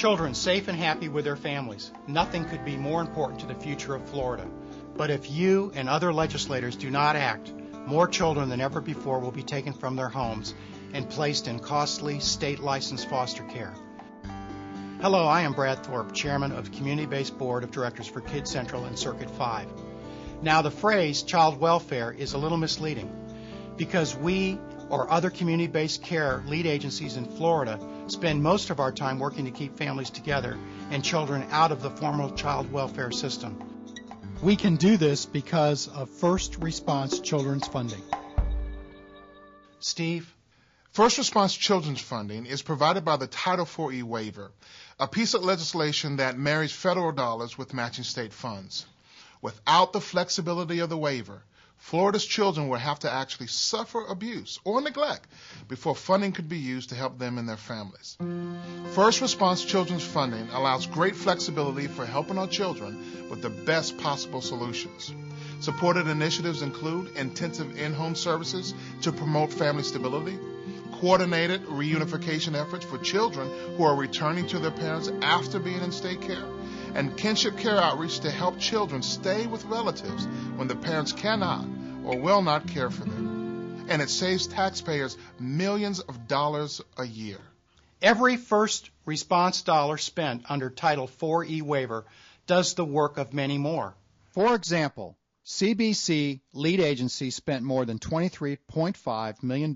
children safe and happy with their families. Nothing could be more important to the future of Florida. But if you and other legislators do not act, more children than ever before will be taken from their homes and placed in costly state-licensed foster care. Hello, I am Brad Thorpe, Chairman of the Community-Based Board of Directors for Kids Central and Circuit 5. Now, the phrase child welfare is a little misleading because we or other community-based care lead agencies in Florida spend most of our time working to keep families together and children out of the formal child welfare system. We can do this because of First Response Children's Funding. Steve? First Response Children's Funding is provided by the Title IV-E Waiver, a piece of legislation that marries federal dollars with matching state funds. Without the flexibility of the waiver, Florida's children would have to actually suffer abuse or neglect before funding could be used to help them and their families. First Response Children's Funding allows great flexibility for helping our children with the best possible solutions. Supported initiatives include intensive in-home services to promote family stability, coordinated reunification efforts for children who are returning to their parents after being in state care, and kinship care outreach to help children stay with relatives when the parents cannot or will not care for them. And it saves taxpayers millions of dollars a year. Every first response dollar spent under Title IV-E Waiver does the work of many more. For example, CBC lead agency spent more than $23.5 million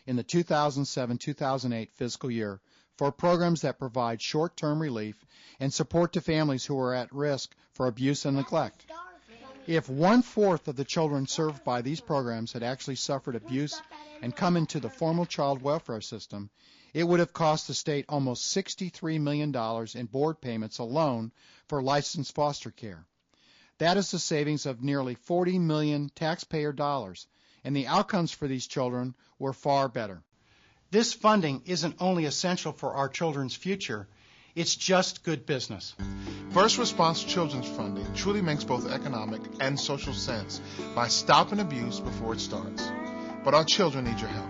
in the 2007-2008 fiscal year for programs that provide short-term relief and support to families who are at risk for abuse and neglect. If 1/4 of the children served by these programs had actually suffered abuse and come into the formal child welfare system, it would have cost the state almost $63 million in board payments alone for licensed foster care. That is the savings of nearly 40 million taxpayer dollars, and the outcomes for these children were far better. This funding isn't only essential for our children's future, it's just good business. First Response Children's Funding truly makes both economic and social sense by stopping abuse before it starts. But our children need your help.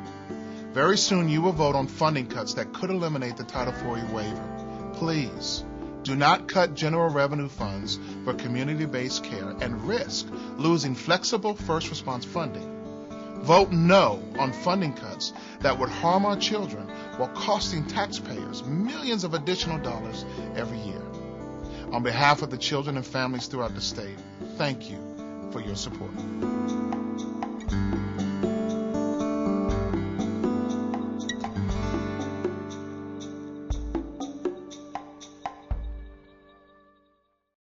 Very soon you will vote on funding cuts that could eliminate the Title IV-E Waiver. Please, do not cut general revenue funds for community-based care and risk losing flexible first response funding. Vote no on funding cuts that would harm our children while costing taxpayers millions of additional dollars every year. On behalf of the children and families throughout the state, thank you for your support.